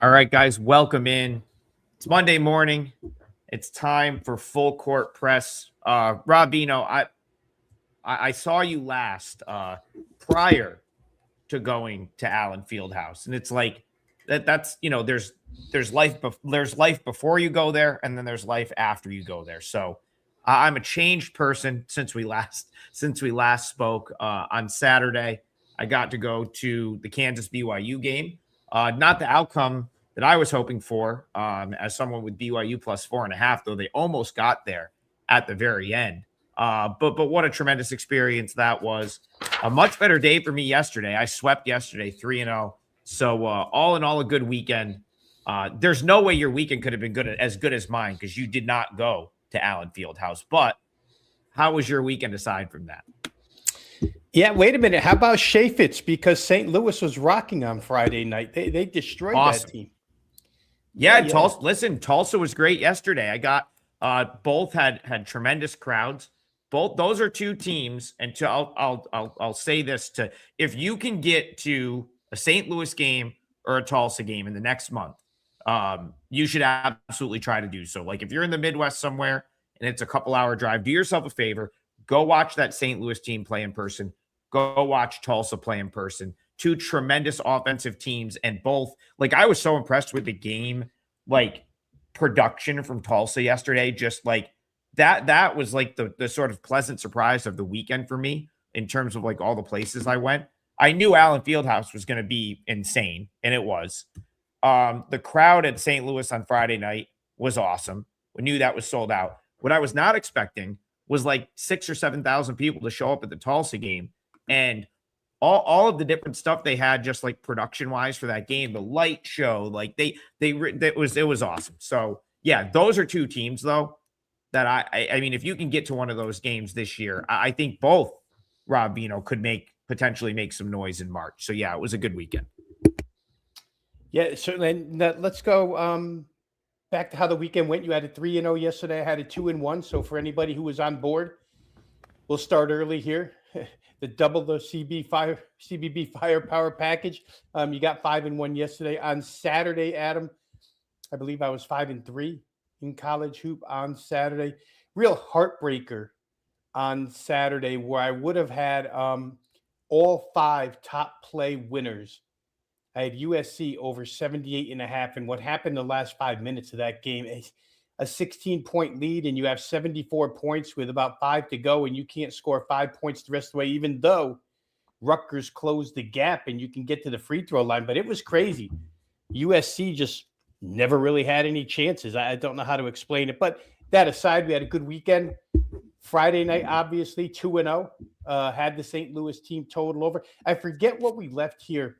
All right, guys, welcome in. It's Monday morning. It's time for full court press. Robino, I saw you last prior to going to Allen Fieldhouse, and it's like that's there's life before you go there, and then there's life after you go there. So I'm a changed person since we last spoke on Saturday. I got to go to the Kansas BYU game. Not the outcome that I was hoping for as someone with BYU plus 4.5, though they almost got there at the very end. But what a tremendous experience that was. A much better day for me yesterday. I swept yesterday 3-0. So all in all, a good weekend. There's no way your weekend could have been as good as mine because you did not go to Allen Fieldhouse. But how was your weekend aside from that? Yeah, wait a minute. How about Chaffetz? Because St. Louis was rocking on Friday night. They destroyed that team. Yeah. Tulsa was great yesterday. I got both had tremendous crowds. Both those are two teams, and I'll say this if you can get to a St. Louis game or a Tulsa game in the next month, you should absolutely try to do so. Like if you're in the Midwest somewhere and it's a couple-hour drive, do yourself a favor, go watch that St. Louis team play in person. Go watch Tulsa play in person. Two tremendous offensive teams, and both I was so impressed with the game, production from Tulsa yesterday. Just that was the sort of pleasant surprise of the weekend for me in terms of all the places I went. I knew Allen Fieldhouse was going to be insane, and it was. The crowd at St. Louis on Friday night was awesome. We knew that was sold out. What I was not expecting was 6,000 or 7,000 people to show up at the Tulsa game, and all of the different stuff they had, just production wise for that game, the light show, it was awesome. So yeah, those are two teams though that I mean, if you can get to one of those games this year, I think both Rob could potentially make some noise in March. So yeah, it was a good weekend. Yeah, certainly. Now, let's go back to how the weekend went. You had a 3-0 yesterday. I had a 2-1. So for anybody who was on board, we'll start early here. The double the CBB firepower package. You got 5-1 yesterday. On Saturday, Adam, I believe I was 5-3 in college hoop on Saturday. Real heartbreaker on Saturday where I would have had all 5 top play winners. I had USC over 78.5. And what happened the last 5 minutes of that game is a 16-point lead, and you have 74 points with about 5 to go, and you can't score 5 points the rest of the way, even though Rutgers closed the gap and you can get to the free throw line. But it was crazy. USC just never really had any chances. I don't know how to explain it. But that aside, we had a good weekend. Friday night, obviously, 2-0. Had the St. Louis team total over. I forget what we left here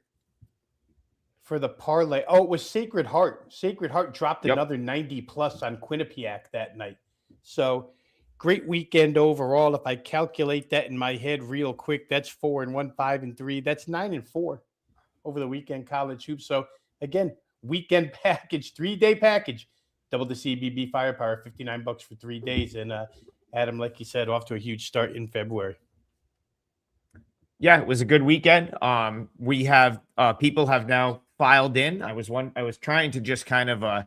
for the parlay. Oh, it was Sacred Heart. Sacred Heart dropped another 90+ on Quinnipiac that night. So great weekend overall. If I calculate that in my head real quick, that's 4-1, 5-3. That's 9-4 over the weekend college hoops. So again, weekend package, 3-day package, double the CBB firepower, $59 for 3 days. And Adam, like you said, off to a huge start in February. Yeah, it was a good weekend. We have people have now filed in. I was trying to just kind of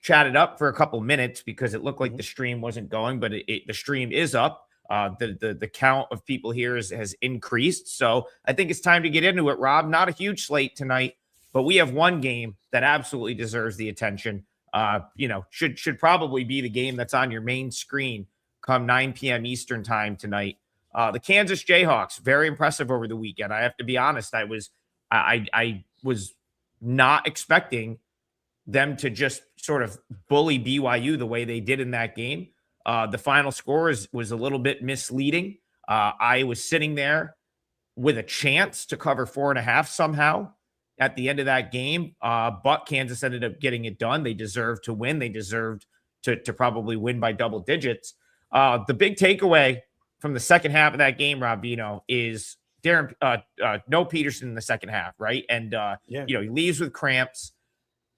chat it up for a couple minutes because it looked like the stream wasn't going, but the stream is up. The count of people here has increased. So I think it's time to get into it, Rob. Not a huge slate tonight, but we have one game that absolutely deserves the attention. Should probably be the game that's on your main screen come 9 p.m. Eastern time tonight. The Kansas Jayhawks, very impressive over the weekend. I have to be honest. I was not expecting them to just sort of bully BYU the way they did in that game. The final score was a little bit misleading. I was sitting there with a chance to cover 4.5 somehow at the end of that game. But Kansas ended up getting it done. They deserved to win. They deserved to probably win by double digits. The big takeaway from the second half of that game, Rob, is no Peterson in the second half, right? And he leaves with cramps.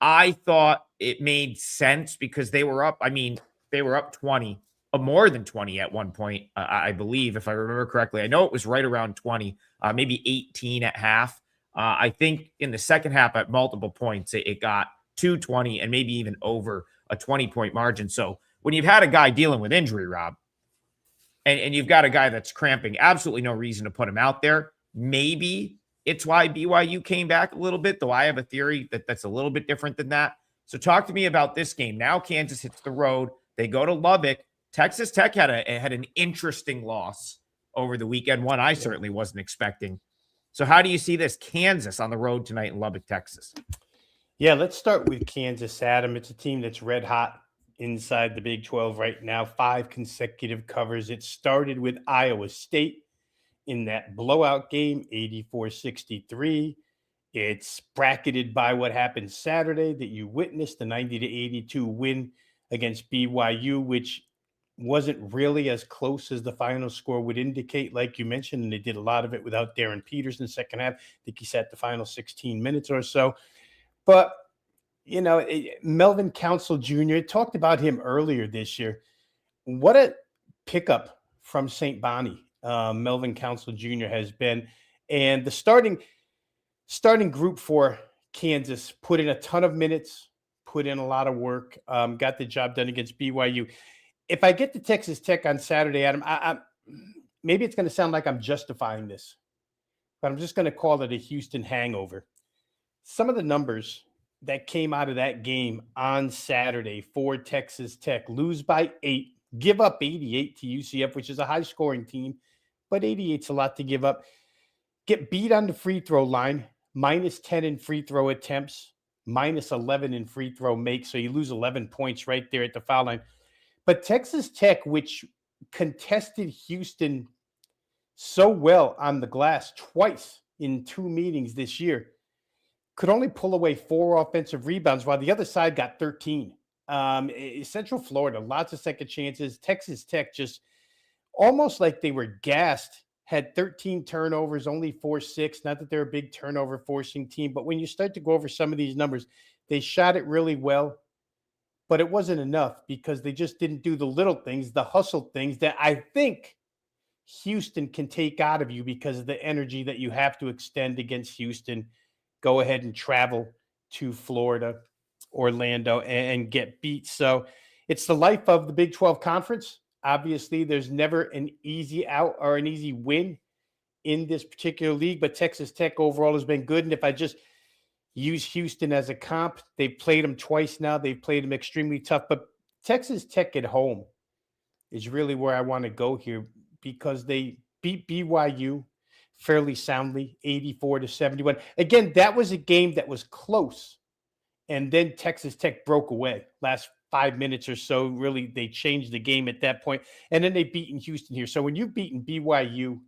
I thought it made sense because they were up. I mean, they were up 20, more than 20 at one point, I believe, if I remember correctly. I know it was right around 20, maybe 18 at half. I think in the second half at multiple points, it got 220, and maybe even over a 20-point margin. So when you've had a guy dealing with injury, Rob, and you've got a guy that's cramping, absolutely no reason to put him out there. Maybe it's why BYU came back a little bit, though I have a theory that's a little bit different than that. So talk to me about this game. Now Kansas hits the road. They go to Lubbock. Texas Tech had an interesting loss over the weekend, one I certainly wasn't expecting. So how do you see this Kansas on the road tonight in Lubbock, Texas? Yeah, let's start with Kansas, Adam. It's a team that's red hot inside the Big 12 right now, 5 consecutive covers. It started with Iowa State in that blowout game, 84-63. It's bracketed by what happened Saturday that you witnessed, the 90-82 win against BYU, which wasn't really as close as the final score would indicate, like you mentioned, and they did a lot of it without Darren Peters in the second half. I think he sat the final 16 minutes or so. But Melvin Council Jr., talked about him earlier this year. What a pickup from St. Bonnie Melvin Council Jr. has been. And the starting group for Kansas put in a ton of minutes, put in a lot of work, got the job done against BYU. If I get to Texas Tech on Saturday, Adam, I maybe it's going to sound like I'm justifying this, but I'm just going to call it a Houston hangover. Some of the numbers that came out of that game on Saturday for Texas Tech: lose by 8, give up 88 to UCF, which is a high-scoring team, but 88's a lot to give up. Get beat on the free throw line, -10 in free throw attempts, -11 in free throw makes, so you lose 11 points right there at the foul line. But Texas Tech, which contested Houston so well on the glass twice in 2 meetings this year, could only pull away 4 offensive rebounds, while the other side got 13. Central Florida, lots of second chances. Texas Tech just almost like they were gassed, had 13 turnovers, only forced 6. Not that they're a big turnover forcing team, but when you start to go over some of these numbers, they shot it really well, but it wasn't enough because they just didn't do the little things, the hustle things that I think Houston can take out of you because of the energy that you have to extend against Houston. Go ahead and travel to Florida, Orlando, and get beat. So it's the life of the Big 12 Conference. Obviously, there's never an easy out or an easy win in this particular league, but Texas Tech overall has been good. And if I just use Houston as a comp, they've played them twice now. They've played them extremely tough, but Texas Tech at home is really where I want to go here because they beat BYU fairly soundly, 84-71. Again, that was a game that was close. And then Texas Tech broke away last 5 minutes or so. Really, they changed the game at that point. And then they beaten Houston here. So when you've beaten BYU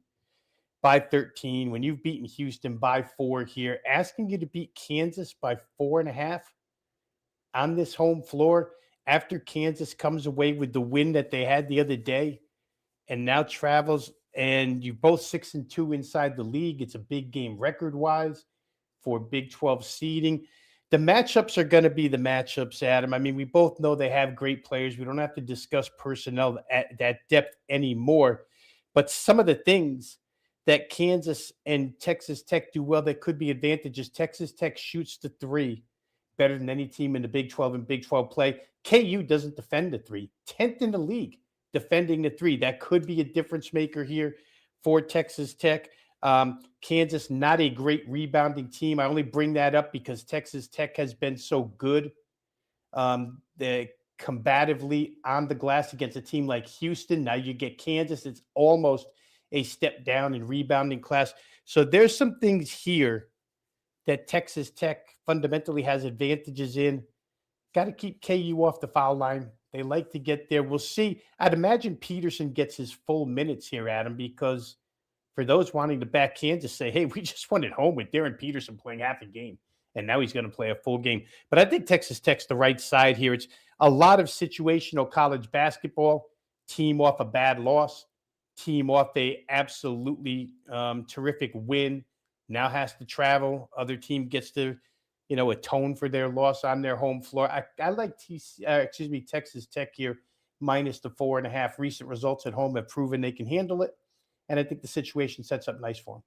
by 13, when you've beaten Houston by 4 here, asking you to beat Kansas by 4.5 on this home floor after Kansas comes away with the win that they had the other day and now travels, and you're both 6-2 inside the league. It's a big game record-wise for Big 12 seeding. The matchups are going to be the matchups, Adam. I mean, we both know they have great players. We don't have to discuss personnel at that depth anymore. But some of the things that Kansas and Texas Tech do well that could be advantages. Texas Tech shoots the 3 better than any team in the Big 12 and Big 12 play. KU doesn't defend the 3, 10th in the league defending the 3. That could be a difference maker here for Texas Tech. Kansas, not a great rebounding team. I only bring that up because Texas Tech has been so good combatively on the glass against a team like Houston. Now you get Kansas. It's almost a step down in rebounding class. So there's some things here that Texas Tech fundamentally has advantages in. Got to keep KU off the foul line. They like to get there. We'll see. I'd imagine Peterson gets his full minutes here, Adam, because for those wanting to back Kansas, say, hey, we just won at home with Darren Peterson playing half a game, and now he's going to play a full game. But I think Texas Tech's the right side here. It's a lot of situational college basketball, team off a bad loss, team off a absolutely terrific win, now has to travel. Other team gets to, atone for their loss on their home floor. I like Texas Tech here, minus the 4.5. Recent results at home have proven they can handle it. And I think the situation sets up nice for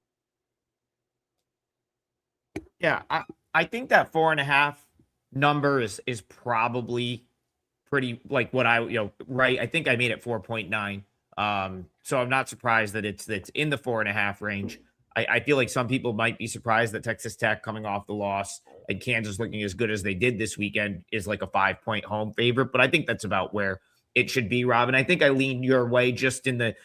them. Yeah, I think that 4.5 number is probably pretty like what right. I think I made it 4.9. So I'm not surprised that it's in the 4.5 range. I feel like some people might be surprised that Texas Tech coming off the loss and Kansas looking as good as they did this weekend is like a 5-point home favorite, but I think that's about where it should be, Rob. And I think I lean your way just in the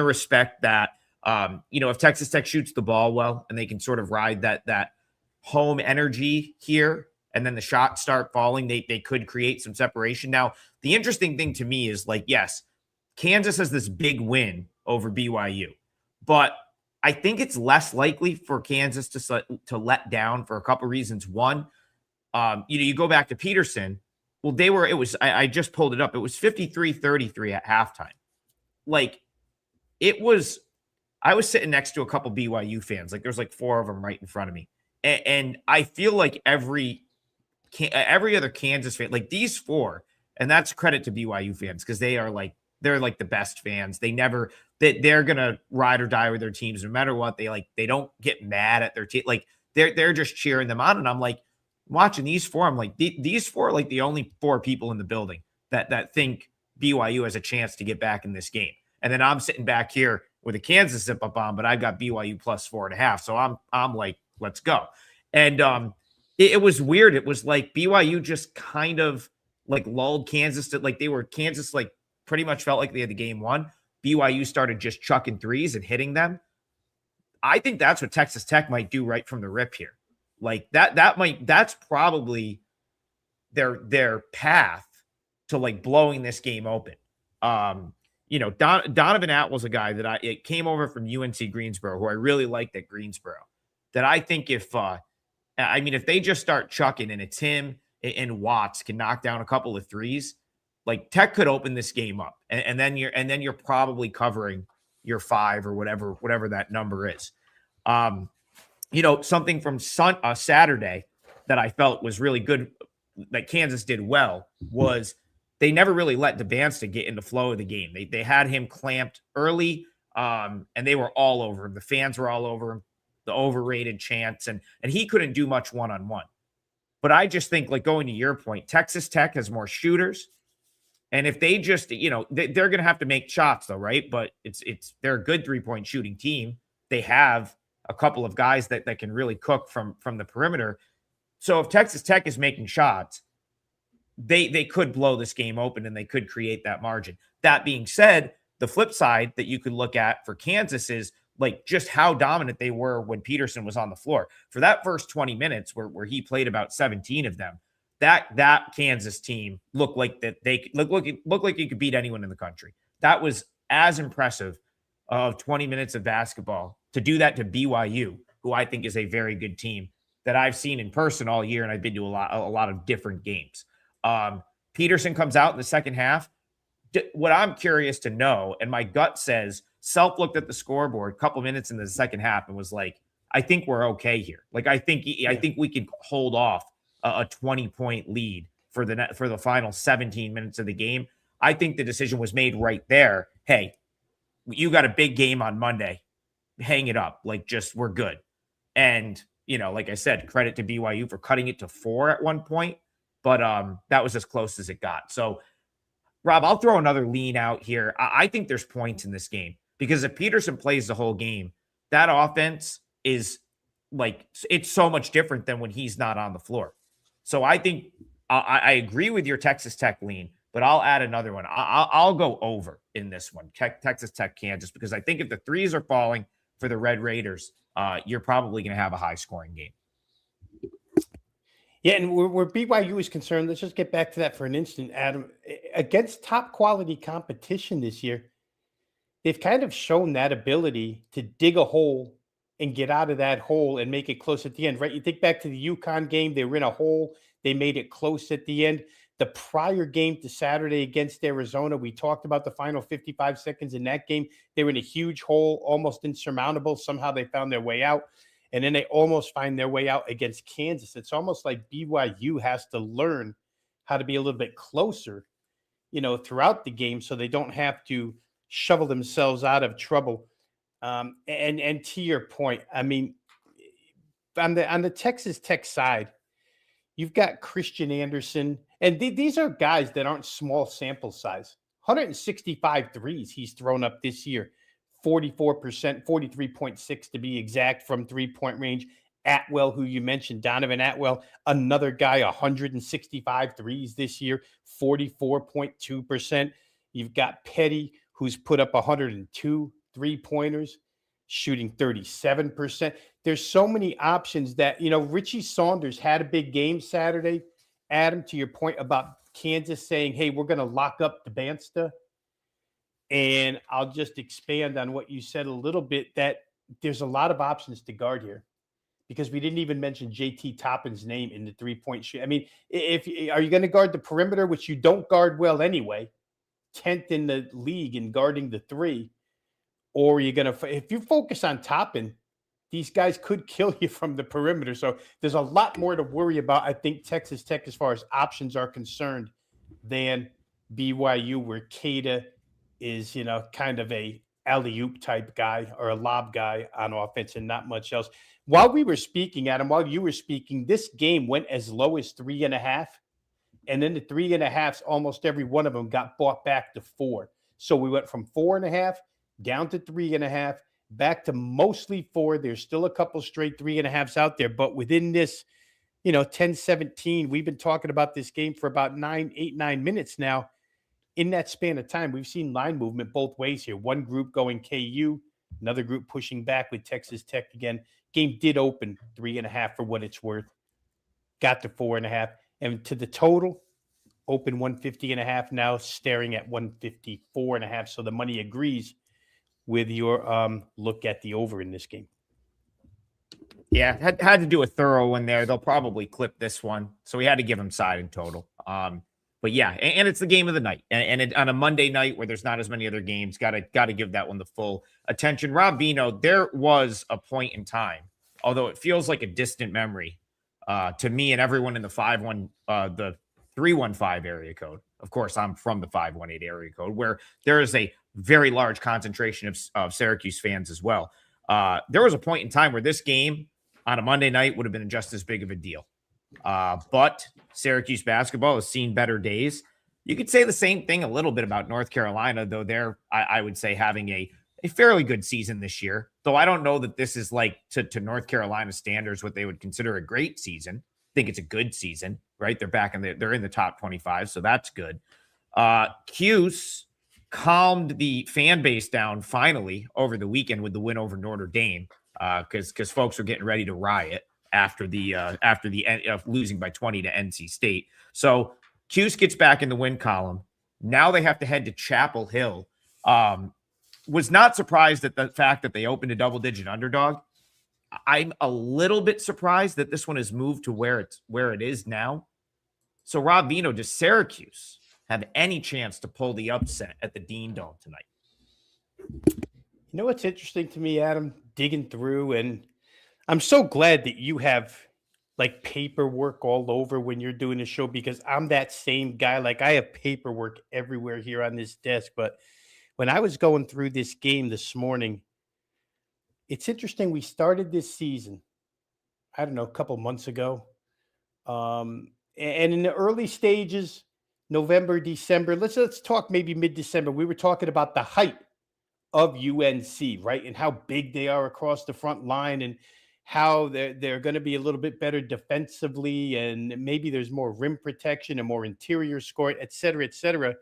respect that if Texas Tech shoots the ball well and they can sort of ride that home energy here, and then the shots start falling, they could create some separation. Now, the interesting thing to me is like, yes, Kansas has this big win over BYU, but I think it's less likely for Kansas to let down for a couple reasons. One, you go back to Peterson. Well, I just pulled it up. It was 53-33 at halftime. Like I was sitting next to a couple BYU fans. Like there's like 4 of them right in front of me. And I feel like every other Kansas fan, like these 4, and that's credit to BYU fans because they're like the best fans. They're gonna ride or die with their teams no matter what. They don't get mad at their team. Like they're just cheering them on. And I'm like watching these 4. I'm like these 4 are like the only 4 people in the building that think BYU has a chance to get back in this game. And then I'm sitting back here with a Kansas zip up on, but I've got BYU plus 4.5. So I'm like, let's go. And it was weird. It was like BYU just kind of like lulled Kansas to like Kansas like pretty much felt like they had the game won. BYU started just chucking threes and hitting them. I think that's what Texas Tech might do right from the rip here. Like that's probably their path to like blowing this game open. Donovan Atwell's a guy that it came over from UNC Greensboro, who I really liked at Greensboro. That I think if they just start chucking and it's him and Watts can knock down a couple of threes, like Tech could open this game up, and then you're probably covering your 5 or whatever that number is. Something from Saturday that I felt was really good that Kansas did well was they never really let Devansta get in the flow of the game. They had him clamped early, and they were all over him. The fans were all over him, the overrated chants, and he couldn't do much one-on-one. But I just think, like going to your point, Texas Tech has more shooters. And if they just, they're going to have to make shots though, right? But they're a good 3-point shooting team. They have a couple of guys that can really cook from the perimeter. So if Texas Tech is making shots, they could blow this game open and they could create that margin. That being said, the flip side that you could look at for Kansas is like just how dominant they were when Peterson was on the floor. For that first 20 minutes where he played about 17 of them, that Kansas team looked like that they looked like you could beat anyone in the country. That was as impressive of 20 minutes of basketball to do that to BYU, who I think is a very good team that I've seen in person all year, and I've been to a lot of different games. Peterson comes out in the second half. What I'm curious to know, and my gut says, Self looked at the scoreboard a couple minutes into the second half and was like, I think we're okay here. Like I think we can hold off a 20-point lead for the final 17 minutes of the game. I think the decision was made right there. Hey, you got a big game on Monday. Hang it up. Like just we're good. And like I said, credit to BYU for cutting it to 4 at one point, but that was as close as it got. So Rob, I'll throw another lean out here. I think there's points in this game because if Peterson plays the whole game, that offense is like, it's so much different than when he's not on the floor. So I think I agree with your Texas Tech lean, but I'll add another one. I'll go over in this one, Texas Tech, Kansas, because I think if the threes are falling for the Red Raiders, you're probably going to have a high scoring game. Yeah, and where BYU is concerned, let's just get back to that for an instant, Adam. Against top quality competition this year, they've kind of shown that ability to dig a hole and get out of that hole and make it close at the end, right? You think back to the UConn game, they were in a hole, they made it close at the end. The prior game to Saturday against Arizona, we talked about the final 55 seconds in that game. They were in a huge hole, almost insurmountable. Somehow they found their way out. And then they almost find their way out against Kansas. It's almost like BYU has to learn how to be a little bit closer, throughout the game so they don't have to shovel themselves out of trouble. And to your point, I mean, on the Texas Tech side, You've got Christian Anderson, and these are guys that aren't small sample size. 165 threes he's thrown up this year, 44%, 43.6 to be exact from three-point range. Atwell, who you mentioned, Donovan Atwell, another guy, 165 threes this year, 44.2%. You've got Petty, who's put up 102 three-pointers, shooting 37%. There's so many options that, Richie Saunders had a big game Saturday. Adam, to your point about Kansas saying, hey, we're going to lock up the Bansta. And I'll just expand on what you said a little bit, that there's a lot of options to guard here, because we didn't even mention JT Toppin's name in the three-point shoot. I mean, are you going to guard the perimeter, which you don't guard well anyway, 10th in the league in guarding the three, or are you going to, if you focus on Toppin, these guys could kill you from the perimeter. So there's a lot more to worry about, I think, Texas Tech, as far as options are concerned, than BYU, where Cada is, kind of a alley-oop type guy or a lob guy on offense and not much else. While we were speaking, Adam, while you were speaking, this game went as low as 3.5. And then the 3.5s, almost every one of them got bought back to 4. So we went from 4.5 down to 3.5, back to mostly 4. There's still a couple straight 3.5s out there, but within this, 10-17, we've been talking about this game for about 9 minutes now. In that span of time, we've seen line movement both ways here. One group going KU, another group pushing back with Texas Tech again. Game did open 3.5 for what it's worth. Got to 4.5. And to the total, open 150.5, now staring at 154.5. So the money agrees with your look at the over in this game. Yeah, had to do a thorough one there. They'll probably clip this one, so we had to give them side and total. But yeah, and it's the game of the night, and on a Monday night where there's not as many other games, gotta give that one the full attention. Rob Vino, there was a point in time, although it feels like a distant memory to me and everyone in the 315 area code. Of course, I'm from the 518 area code, where there is a very large concentration of Syracuse fans as well. There was a point in time where this game on a Monday night would have been just as big of a deal. But Syracuse basketball has seen better days. You could say the same thing a little bit about North Carolina, though they're, I would say, having a fairly good season this year. Though I don't know that this is like to North Carolina standards what they would consider a great season. I think it's a good season, right? They're in the top 25, so that's good. Cuse calmed the fan base down finally over the weekend with the win over Notre Dame, because folks were getting ready to riot after the losing by 20 to NC State. So Cuse gets back in the win column. Now they have to head to Chapel Hill. Was not surprised at the fact that they opened a double-digit underdog. I'm a little bit surprised that this one has moved to where it is now. So Rob Vino, does Syracuse have any chance to pull the upset at the Dean Dome tonight? You know what's interesting to me, Adam, digging through, and I'm so glad that you have like paperwork all over when you're doing the show, because I'm that same guy. Like, I have paperwork everywhere here on this desk. But when I was going through this game this morning, it's interesting. We started this season, I don't know, a couple months ago. And in the early stages, November, December, let's talk maybe mid-December, we were talking about the height of UNC, right? And how big they are across the front line, and how they're going to be a little bit better defensively, and maybe there's more rim protection and more interior score, et cetera,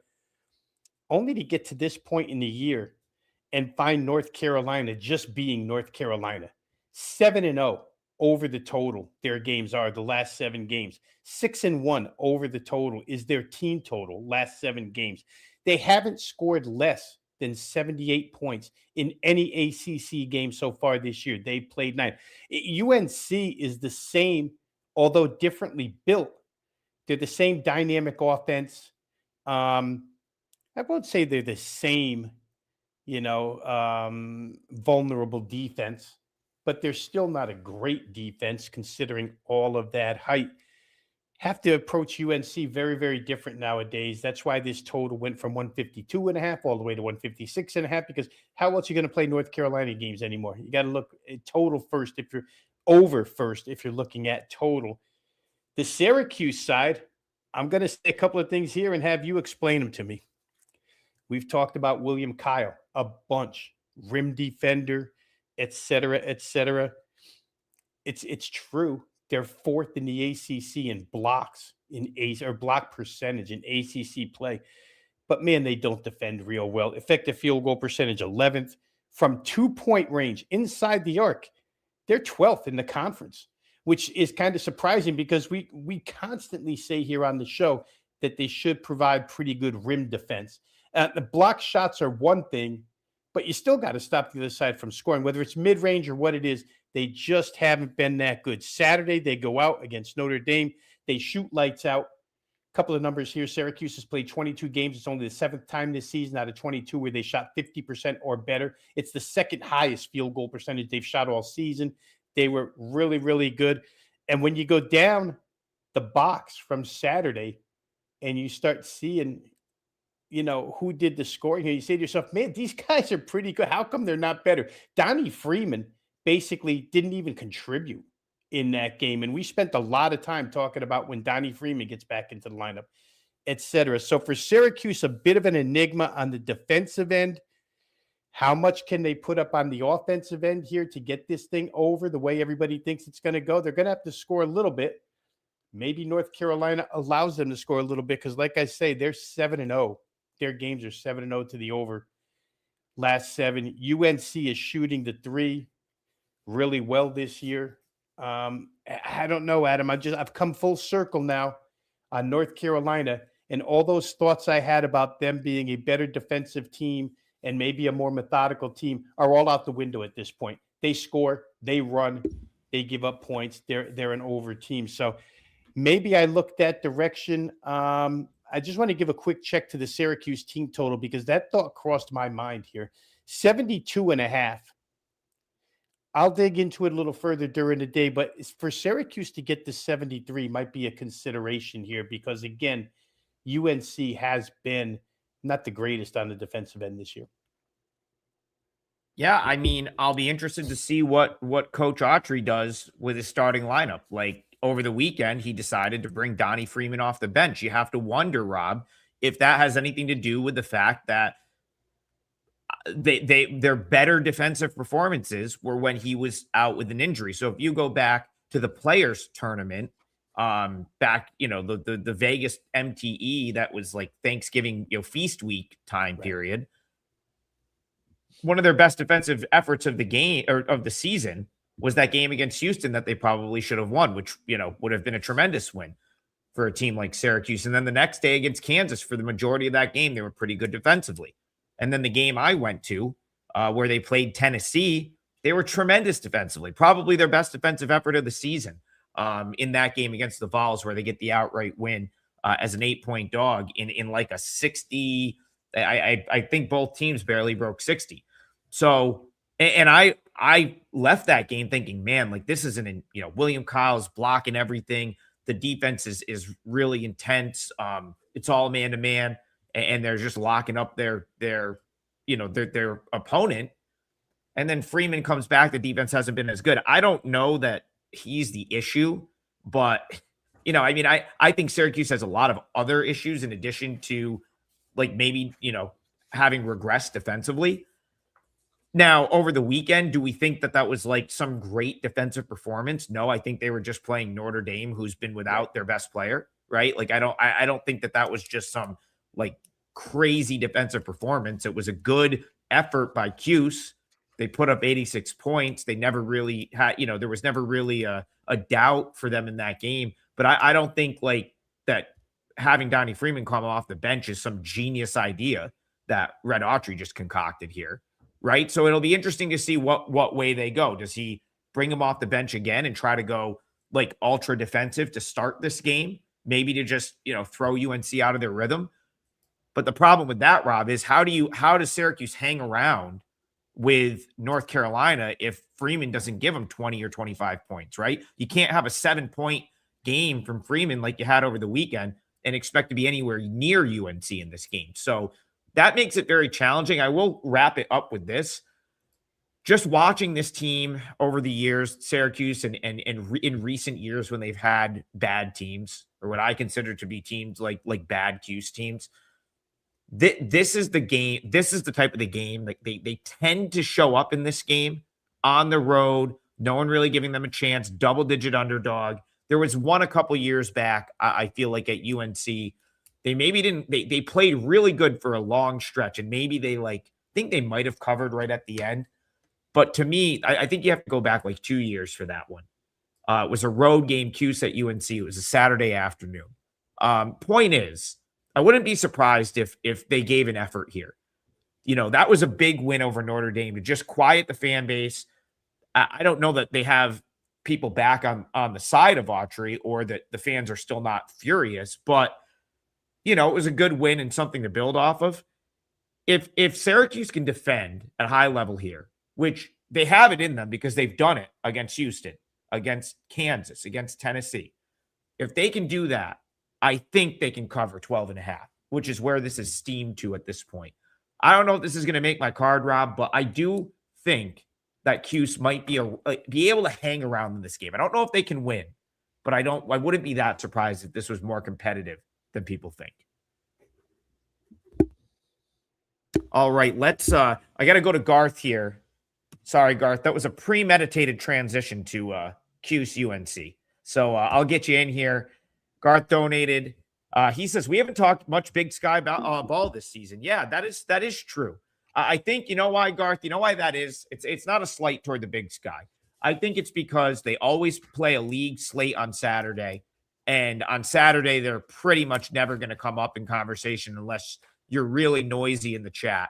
only to get to this point in the year and find North Carolina just being North Carolina. 7-0 over the total. Their games are the last 7 games. 6-1 over the total is their team total last 7 games. They haven't scored less than 78 points in any ACC game so far this year. They played 9. UNC is the same, although differently built. They're the same dynamic offense. I won't say they're the same, vulnerable defense, but they're still not a great defense considering all of that height. Have to approach UNC very, very different nowadays. That's why this total went from 152.5 all the way to 156.5, because how else are you going to play North Carolina games anymore? You got to look at total first if you're over first, if you're looking at total. The Syracuse side, I'm going to say a couple of things here and have you explain them to me. We've talked about William Kyle a bunch, rim defender, et cetera, et cetera. It's true. They're fourth in the ACC in blocks or block percentage in ACC play. But man, they don't defend real well. Effective field goal percentage 11th from 2-point range inside the arc. They're 12th in the conference, which is kind of surprising because we constantly say here on the show that they should provide pretty good rim defense. The block shots are one thing, but you still got to stop the other side from scoring, whether it's mid-range or what it is. They just haven't been that good. Saturday, they go out against Notre Dame. They shoot lights out. A couple of numbers here. Syracuse has played 22 games. It's only the 7th time this season out of 22 where they shot 50% or better. It's the second highest field goal percentage they've shot all season. They were really, really good. And when you go down the box from Saturday and you start seeing, who did the scoring here, you say to yourself, man, these guys are pretty good. How come they're not better? Donnie Freeman basically didn't even contribute in that game. And we spent a lot of time talking about when Donnie Freeman gets back into the lineup, et cetera. So for Syracuse, a bit of an enigma on the defensive end. How much can they put up on the offensive end here to get this thing over the way everybody thinks it's going to go? They're going to have to score a little bit. Maybe North Carolina allows them to score a little bit because, like I say, they're 7-0. Their games are 7-0 to the over. Last 7. UNC is shooting the 3 really well this year. I don't know, Adam. I've come full circle now on North Carolina, and all those thoughts I had about them being a better defensive team and maybe a more methodical team are all out the window at this point. They score, they run, they give up points. They're an over team. So maybe I look that direction. I just want to give a quick check to the Syracuse team total because that thought crossed my mind here. 72.5. I'll dig into it a little further during the day, but for Syracuse to get to 73 might be a consideration here because, again, UNC has been not the greatest on the defensive end this year. Yeah, I mean, I'll be interested to see what Coach Autry does with his starting lineup. Like over the weekend, he decided to bring Donnie Freeman off the bench. You have to wonder, Rob, if that has anything to do with the fact that their better defensive performances were when he was out with an injury. So if you go back to the Players Tournament, back, the Vegas MTE, that was like Thanksgiving, feast week time period. One of their best defensive efforts of the game or of the season was that game against Houston that they probably should have won, which, would have been a tremendous win for a team like Syracuse. And then the next day against Kansas, for the majority of that game, they were pretty good defensively. And then the game I went to, where they played Tennessee, they were tremendous defensively, probably their best defensive effort of the season in that game against the Vols, where they get the outright win as an 8-point dog in like a 60. I think both teams barely broke 60. So, and I left that game thinking, man, like this isn't, William Kyle's blocking everything. The defense is really intense. It's all man to man. And they're just locking up their opponent. And then Freeman comes back. The defense hasn't been as good. I don't know that he's the issue, but I think Syracuse has a lot of other issues in addition to like maybe, having regressed defensively. Now, over the weekend, do we think that was like some great defensive performance? No, I think they were just playing Notre Dame, who's been without their best player, right? Like I don't think that was just some like crazy defensive performance. It was a good effort by Cuse. They put up 86 points. They never really had, there was never really a doubt for them in that game. But I don't think like that having Donnie Freeman come off the bench is some genius idea that Red Autry just concocted here, right? So it'll be interesting to see what way they go. Does he bring him off the bench again and try to go like ultra defensive to start this game? Maybe to just, throw UNC out of their rhythm. But the problem with that, Rob, is how does Syracuse hang around with North Carolina if Freeman doesn't give them 20 or 25 points, right? You can't have a 7-point game from Freeman like you had over the weekend and expect to be anywhere near UNC in this game. So that makes it very challenging. I will wrap it up with this. just watching this team over the years, Syracuse, and in recent years when they've had bad teams, or what I consider to be teams like bad Cuse teams, this is the game. This is the type of the game like they tend to show up in this game on the road. No one really giving them a chance. Double-digit underdog. There was one a couple years back. I feel like at UNC, they maybe didn't. They played really good for a long stretch, and maybe they think they might have covered right at the end. But to me, I think you have to go back like 2 years for that one. It was a road game, Cuse at UNC. It was a Saturday afternoon. Point is, I wouldn't be surprised if they gave an effort here. That was a big win over Notre Dame to just quiet the fan base. I don't know that they have people back on the side of Autry, or that the fans are still not furious, but it was a good win and something to build off of. If Syracuse can defend at a high level here, which they have it in them because they've done it against Houston, against Kansas, against Tennessee. If they can do that, I think they can cover 12.5, which is where this is steamed to at this point. I don't know if this is going to make my card, Rob, but I do think that Cuse might be able to hang around in this game. I don't know if they can win, but I wouldn't be that surprised if this was more competitive than people think. All right, I got to go to Garth here. Sorry, Garth. That was a premeditated transition to Cuse UNC. So I'll get you in here. Garth donated. He says, we haven't talked much Big Sky ball this season. Yeah, that is true. I think, you know why, Garth? You know why that is? It's not a slight toward the Big Sky. I think it's because they always play a league slate on Saturday. And on Saturday, they're pretty much never going to come up in conversation unless you're really noisy in the chat.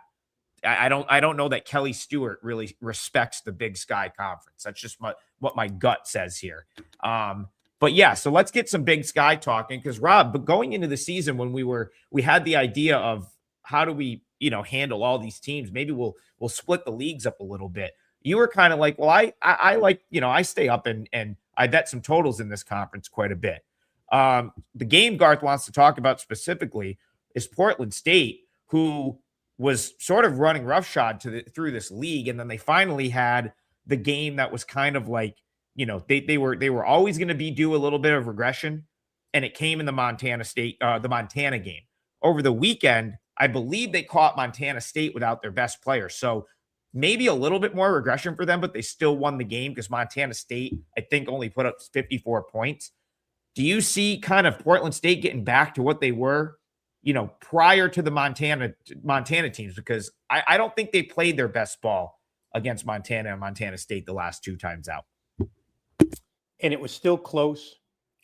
I don't know that Kelly Stewart really respects the Big Sky Conference. That's just what my gut says here. But yeah, so let's get some Big Sky talking, because Rob, but going into the season when we had the idea of how do we handle all these teams, maybe we'll split the leagues up a little bit. You were kind of like, well, I like I stay up and I bet some totals in this conference quite a bit. The game Garth wants to talk about specifically is Portland State, who was sort of running roughshod through this league, and then they finally had the game that was kind of like, they were always going to be due a little bit of regression, and it came in the Montana game. Over the weekend, I believe they caught Montana State without their best player, so maybe a little bit more regression for them, but they still won the game because Montana State, I think, only put up 54 points. Do you see kind of Portland State getting back to what they were prior to the Montana teams? Because I don't think they played their best ball against Montana and Montana State the last two times out. And it was still close,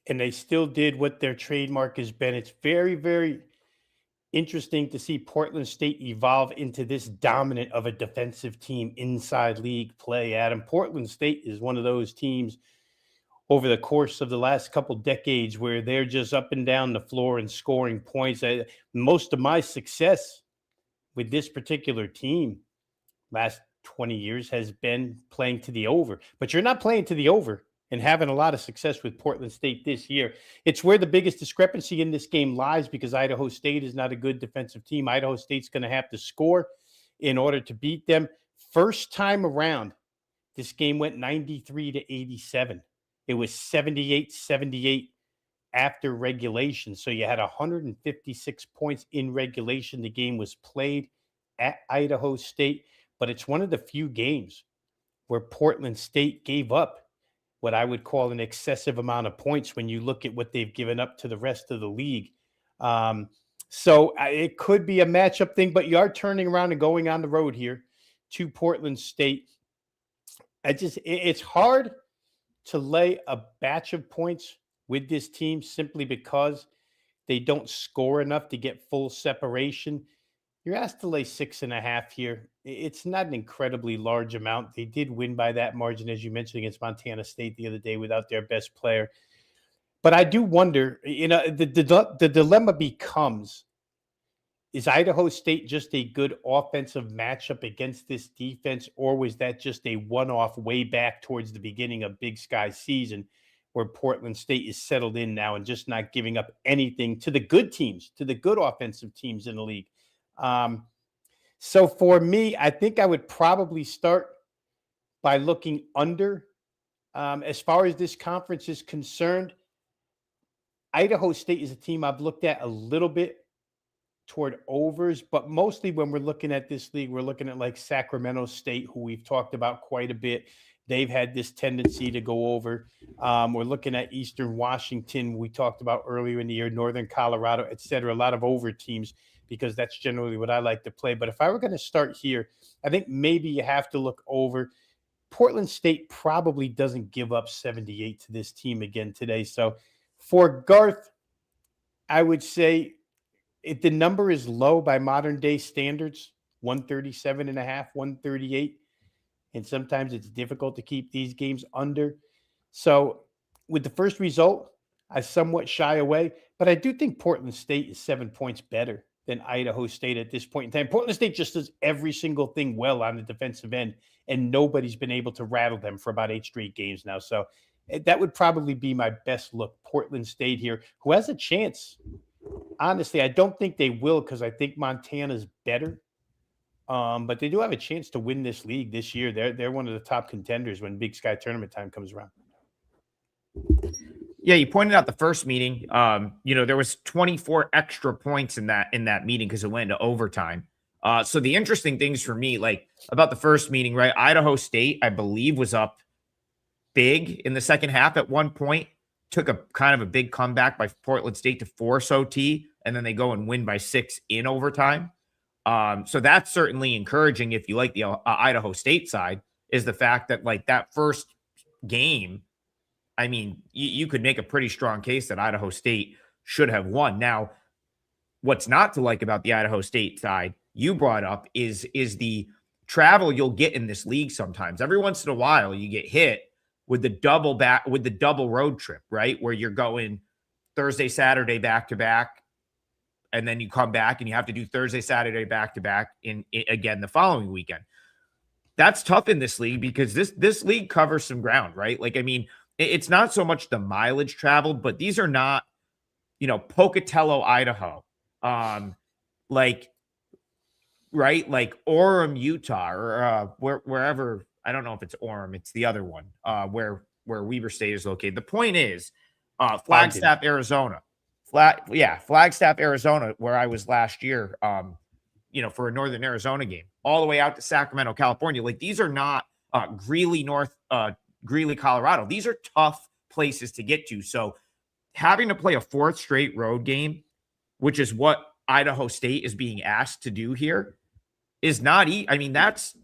and they still did what their trademark has been. It's very, very interesting to see Portland State evolve into this dominant of a defensive team inside league play, Adam. Portland State is one of those teams over the course of the last couple decades where they're just up and down the floor and scoring points. Most of my success with this particular team last 20 years has been playing to the over. But you're not playing to the over and having a lot of success with Portland State this year. It's where the biggest discrepancy in this game lies, because Idaho State is not a good defensive team. Idaho State's going to have to score in order to beat them. First time around, this game went 93-87. It was 78-78 after regulation. So you had 156 points in regulation. The game was played at Idaho State, but it's one of the few games where Portland State gave up what I would call an excessive amount of points when you look at what they've given up to the rest of the league. So it could be a matchup thing, but you are turning around and going on the road here to Portland State. It's hard to lay a batch of points with this team simply because they don't score enough to get full separation. You're asked to lay 6.5 here. It's not an incredibly large amount. They did win by that margin, as you mentioned, against Montana State the other day without their best player. But I do wonder, the dilemma becomes, is Idaho State just a good offensive matchup against this defense, or was that just a one-off way back towards the beginning of Big Sky season where Portland State is settled in now and just not giving up anything to the good teams, to the good offensive teams in the league? So for me, I think I would probably start by looking under. As far as this conference is concerned, Idaho State is a team I've looked at a little bit toward overs, but mostly when we're looking at this league, we're looking at like Sacramento State, who we've talked about quite a bit. They've had this tendency to go over. We're looking at Eastern Washington, we talked about earlier in the year, Northern Colorado, et cetera, a lot of over teams, because that's generally what I like to play. But if I were going to start here, I think maybe you have to look over. Portland State probably doesn't give up 78 to this team again today. So for Garth, I would say if the number is low by modern day standards, 137.5, 138, and sometimes it's difficult to keep these games under. So with the first result, I somewhat shy away, but I do think Portland State is 7 points better than Idaho State at this point in time. Portland State just does every single thing well on the defensive end, and nobody's been able to rattle them for about 8 straight games now. So that would probably be my best look. Portland State here, who has a chance. Honestly, I don't think they will, because I think Montana's better. But they do have a chance to win this league this year. They're one of the top contenders when Big Sky tournament time comes around. Yeah, you pointed out the first meeting. There was 24 extra points in that meeting because it went into overtime. So the interesting things for me, like about the first meeting, right? Idaho State, I believe, was up big in the second half at one point. Took a kind of a big comeback by Portland State to force OT, and then they go and win by 6 in overtime. So that's certainly encouraging if you like the Idaho State side, is the fact that like that first game, I mean, you could make a pretty strong case that Idaho State should have won. Now, what's not to like about the Idaho State side you brought up is the travel you'll get in this league sometimes. Every once in a while, you get hit with the double road trip, right? Where you're going Thursday, Saturday back to back, and then you come back and you have to do Thursday, Saturday back to back in again the following weekend. That's tough in this league because this league covers some ground, right? Like, I mean, it's not so much the mileage traveled, but these are not, Pocatello, Idaho, like Orem, Utah, or wherever. I don't know if it's Orem. It's the other one, where Weber State is located. The point is, Flagstaff, Arizona. Flagstaff, Arizona, where I was last year, for a Northern Arizona game, all the way out to Sacramento, California. Like, these are not Greeley, Colorado. These are tough places to get to. So having to play a 4th straight road game, which is what Idaho State is being asked to do here, is not easy. I mean,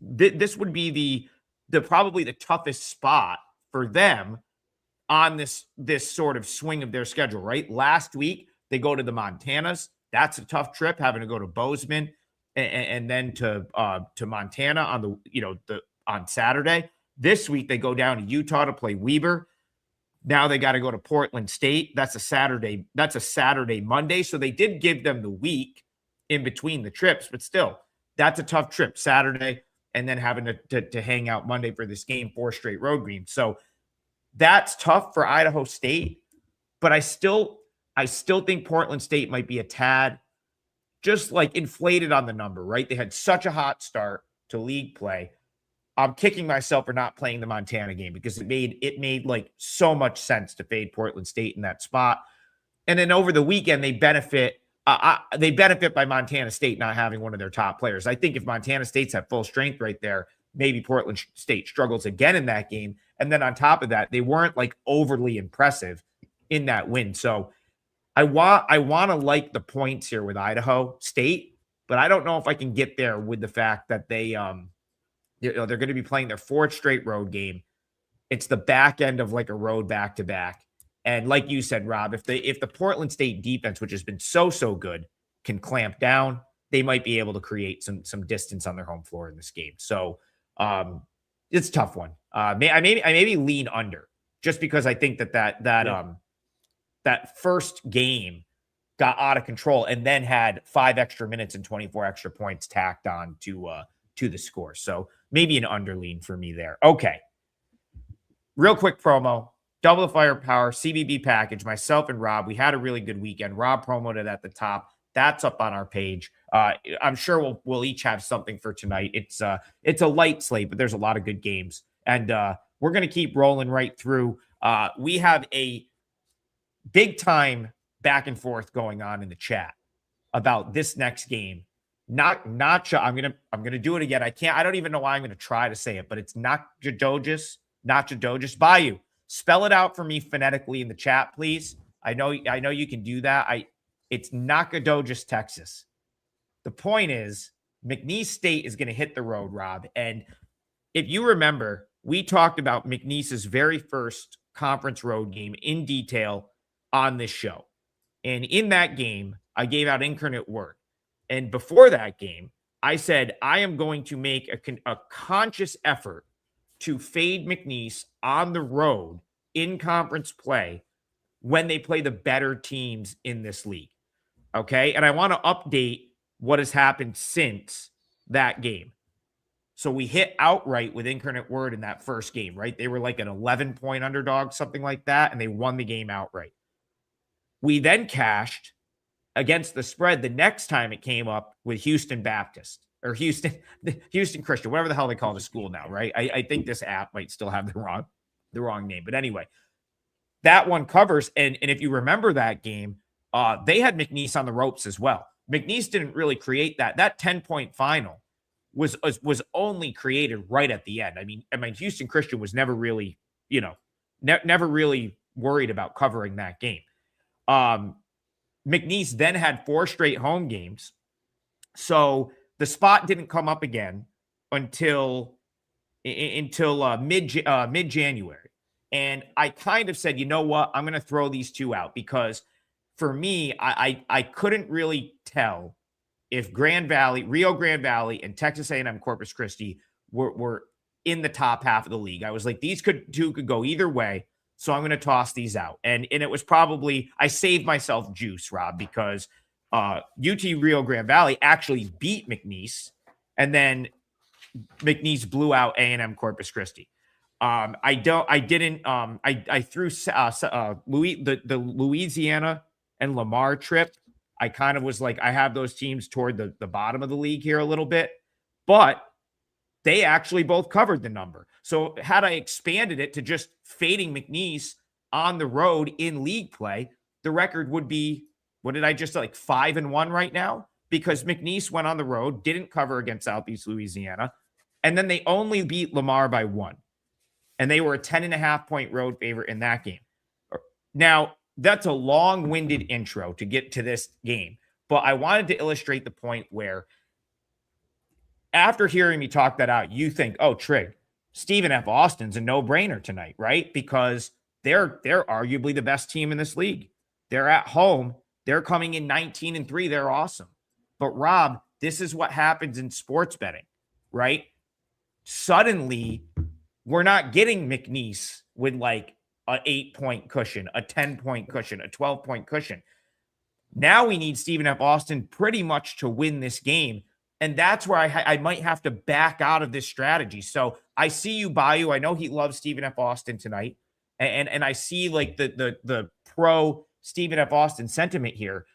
this would be the probably the toughest spot for them on this sort of swing of their schedule, right? Last week, they go to the Montanas. That's a tough trip, having to go to Bozeman and then to Montana on Saturday. This week, they go down to Utah to play Weber. Now they got to go to Portland State. That's a Saturday, Monday. So they did give them the week in between the trips, but still, that's a tough trip, Saturday, and then having to hang out Monday for this game, 4 straight road games. So that's tough for Idaho State, but I still think Portland State might be a tad just like inflated on the number, right? They had such a hot start to league play. I'm kicking myself for not playing the Montana game because it made like so much sense to fade Portland State in that spot. And then over the weekend, they benefit by Montana State not having one of their top players. I think if Montana State's at full strength right there, maybe Portland State struggles again in that game. And then on top of that, they weren't like overly impressive in that win. So I want to like the points here with Idaho State, but I don't know if I can get there with the fact that they're going to be playing their 4th straight road game. It's the back end of like a road back-to-back. And like you said, Rob, if the Portland State defense, which has been so good, can clamp down, they might be able to create some distance on their home floor in this game. So it's a tough one. I maybe lean under just because I think that first game got out of control and then had 5 extra minutes and 24 extra points tacked on to the score. So maybe an underlean for me there. Okay. Real quick promo, double the firepower CBB package. Myself and Rob, we had a really good weekend. Rob promoted at the top. That's up on our page. I'm sure we'll each have something for tonight. It's a light slate, but there's a lot of good games And we're going to keep rolling right through. We have a big time back and forth going on in the chat about this next game. I'm gonna do it again. I don't even know why I'm gonna try to say it, but it's not Jadogis, Bayou. Spell it out for me phonetically in the chat, please. I know you can do that. It's Nacogdoches, Texas. The point is, McNeese State is gonna hit the road, Rob. And if you remember, we talked about McNeese's very first conference road game in detail on this show. And in that game, I gave out incarnate word. And before that game, I said, I am going to make a conscious effort to fade McNeese on the road in conference play when they play the better teams in this league. Okay. And I want to update what has happened since that game. So we hit outright with incarnate word in that first game, right? They were like an 11-point underdog, something like that, and they won the game outright. We then cashed against the spread the next time it came up with Houston Baptist or Houston Christian, whatever the hell they call the school now, right? I think this app might still have the wrong name. But anyway, that one covers. And if you remember that game, they had McNeese on the ropes as well. McNeese didn't really create that. That 10-point final was only created right at the end. I mean, Houston Christian was never really, never really worried about covering that game. McNeese then had 4 straight home games. So the spot didn't come up again until mid-January. And I kind of said, you know what? I'm going to throw these two out because for me, I couldn't really tell if Rio Grande Valley and Texas A&M Corpus Christi were in the top half of the league. I was like, these two could go either way. So I'm going to toss these out. And it was probably, I saved myself juice, Rob, because UT Rio Grande Valley actually beat McNeese, and then McNeese blew out A&M Corpus Christi. I threw the Louisiana and Lamar trip. I kind of was like, I have those teams toward the bottom of the league here a little bit, but they actually both covered the number. So had I expanded it to just fading McNeese on the road in league play, the record would be, what did I just say, like 5-1 right now? Because McNeese went on the road, didn't cover against Southeast Louisiana, and then they only beat Lamar by 1. And they were a 10.5-point road favorite in that game. Now, that's a long-winded intro to get to this game, but I wanted to illustrate the point where after hearing me talk that out, you think, oh, Trig, Stephen F. Austin's a no-brainer tonight, right? Because they're arguably the best team in this league. They're at home. They're coming in 19-3. They're awesome. But Rob, this is what happens in sports betting, right? Suddenly, we're not getting McNeese with like an 8-point cushion, a 10-point cushion, a 12-point cushion. Now we need Stephen F. Austin pretty much to win this game. And that's where I might have to back out of this strategy. So I see you, Bayou. I know he loves Stephen F. Austin tonight. And I see like the pro Stephen F. Austin sentiment here.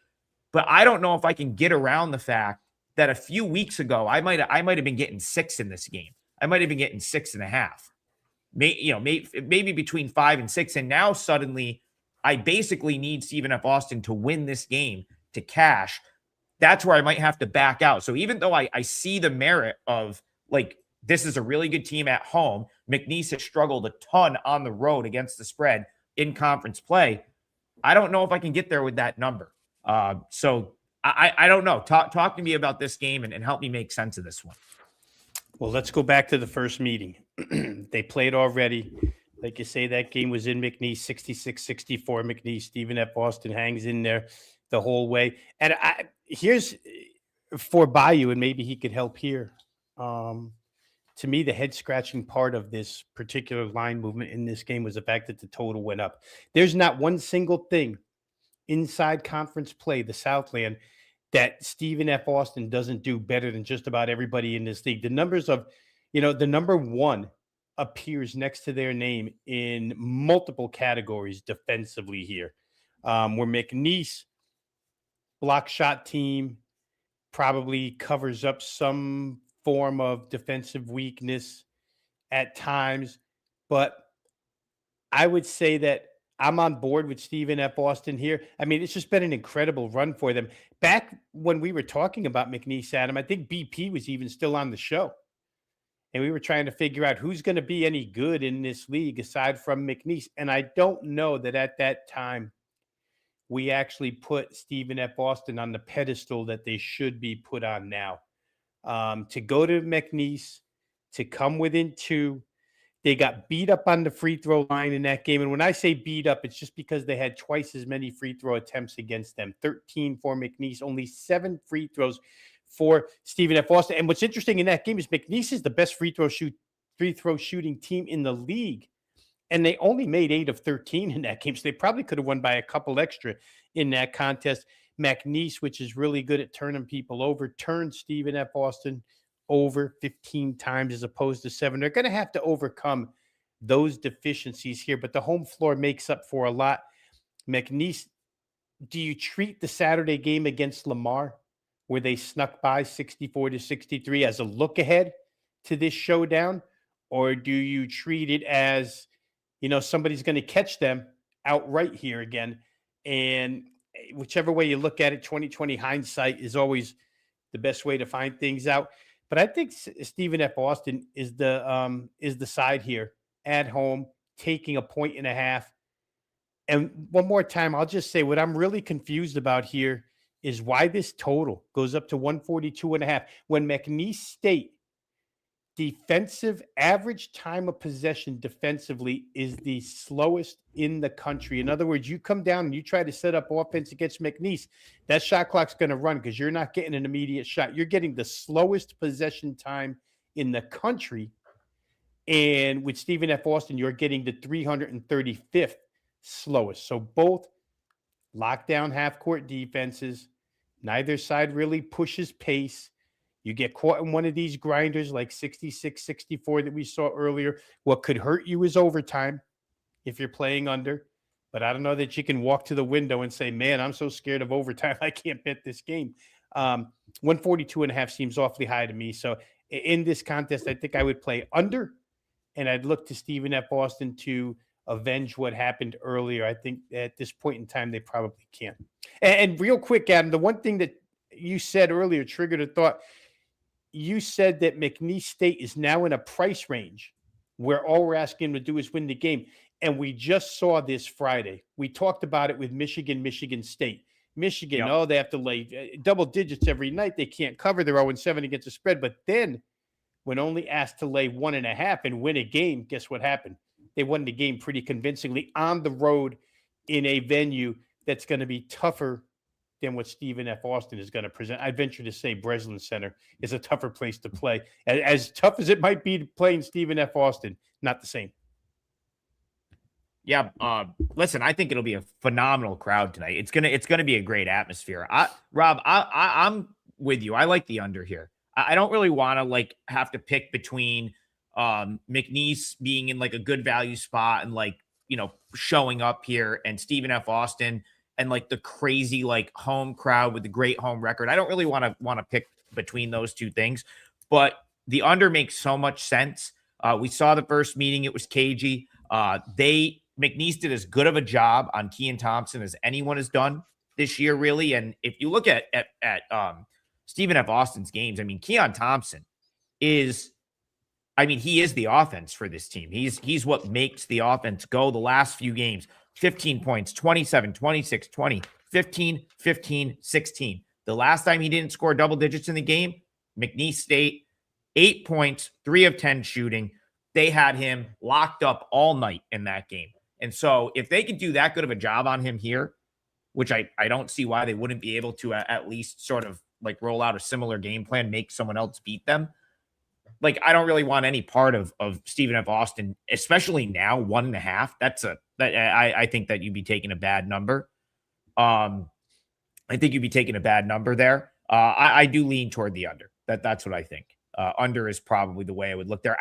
But I don't know if I can get around the fact that a few weeks ago, I might have been getting 6 in this game. I might have been getting 6.5. Maybe between 5 and 6. And now suddenly I basically need Stephen F. Austin to win this game to cash. That's where I might have to back out. So even though I see the merit of like, this is a really good team at home, McNeese has struggled a ton on the road against the spread in conference play. I don't know if I can get there with that number. So I don't know. Talk to me about this game and help me make sense of this one. Well, let's go back to the first meeting. They played already. Like you say, that game was in McNeese, 66-64 McNeese. Stephen F. Austin hangs in there the whole way. And here's for Bayou, and maybe he could help here. To me, the head-scratching part of this particular line movement in this game was the fact that the total went up. There's not one single thing inside conference play, the Southland, that Stephen F. Austin doesn't do better than just about everybody in this league. The numbers of, the number 1 appears next to their name in multiple categories defensively here. Where McNeese, block shot team, probably covers up some form of defensive weakness. at times, but I would say that I'm on board with Stephen F. Austin here. I mean, it's just been an incredible run for them. Back when we were talking about McNeese, Adam, I think BP was even still on the show. And we were trying to figure out who's going to be any good in this league aside from McNeese. And I don't know that at that time we actually put Stephen F. Austin on the pedestal that they should be put on now. To go to McNeese, to come within 2, they got beat up on the free throw line in that game. And when I say beat up, it's just because they had twice as many free throw attempts against them. 13 for McNeese, only 7 free throws for Stephen F. Austin. And what's interesting in that game is McNeese is the best free throw shooting team in the league. And they only made 8 of 13 in that game. So they probably could have won by a couple extra in that contest. McNeese, which is really good at turning people over, turned Stephen F. Austin over 15 times as opposed to 7. They're going to have to overcome those deficiencies here, but the home floor makes up for a lot. McNeese, do you treat the Saturday game against Lamar, where they snuck by 64-63, as a look ahead to this showdown? Or do you treat it as, somebody's going to catch them outright here again? And whichever way you look at it, 2020 hindsight is always the best way to find things out. But I think Stephen F. Austin is the side here at home, taking 1.5 points. And one more time, I'll just say what I'm really confused about here is why this total goes up to 142.5 when McNeese State defensive average time of possession defensively is the slowest in the country. In other words, you come down and you try to set up offense against McNeese, that shot clock's going to run because you're not getting an immediate shot. You're getting the slowest possession time in the country. And with Stephen F. Austin, you're getting the 335th slowest. So both lockdown half-court defenses. Neither side really pushes pace. You get caught in one of these grinders like 66, 64 that we saw earlier. What could hurt you is overtime if you're playing under. But I don't know that you can walk to the window and say, man, I'm so scared of overtime, I can't bet this game. 142.5 seems awfully high to me. So in this contest, I think I would play under, and I'd look to Stephen F. Austin to avenge what happened earlier. I think at this point in time, they probably can. And real quick, Adam, the one thing that you said earlier triggered a thought. You said that McNeese State is now in a price range where all we're asking them to do is win the game. And we just saw this Friday. We talked about it with Michigan State. Michigan, they have to lay double digits every night. They can't cover. They're 0-7 against the spread. But then when only asked to lay 1.5 and win a game, guess what happened? They won the game pretty convincingly on the road in a venue that's going to be tougher than what Stephen F. Austin is going to present. I venture to say Breslin Center is a tougher place to play. As tough as it might be to play in Stephen F. Austin, not the same. Yeah, listen, I think it'll be a phenomenal crowd tonight. It's gonna be a great atmosphere. Rob, I'm with you. I like the under here. I don't really want to have to pick between McNeese being in a good value spot and showing up here, and Stephen F. Austin and the crazy home crowd with the great home record. I don't really want to pick between those two things, but the under makes so much sense. We saw the first meeting; it was cagey. McNeese did as good of a job on Keon Thompson as anyone has done this year, really. And if you look at Stephen F. Austin's games, I mean, Keon Thompson he is the offense for this team. He's what makes the offense go. The last few games, 15 points, 27, 26, 20, 15, 15, 16. The last time he didn't score double digits in the game, McNeese State, 8 points, 3 of 10 shooting. They had him locked up all night in that game. And so if they could do that good of a job on him here, which I don't see why they wouldn't be able to at least sort of roll out a similar game plan, make someone else beat them. I don't really want any part of Stephen F. Austin, especially now, 1.5. I think that you'd be taking a bad number. I think you'd be taking a bad number there. I do lean toward the under. That's what I think. Under is probably the way I would look there.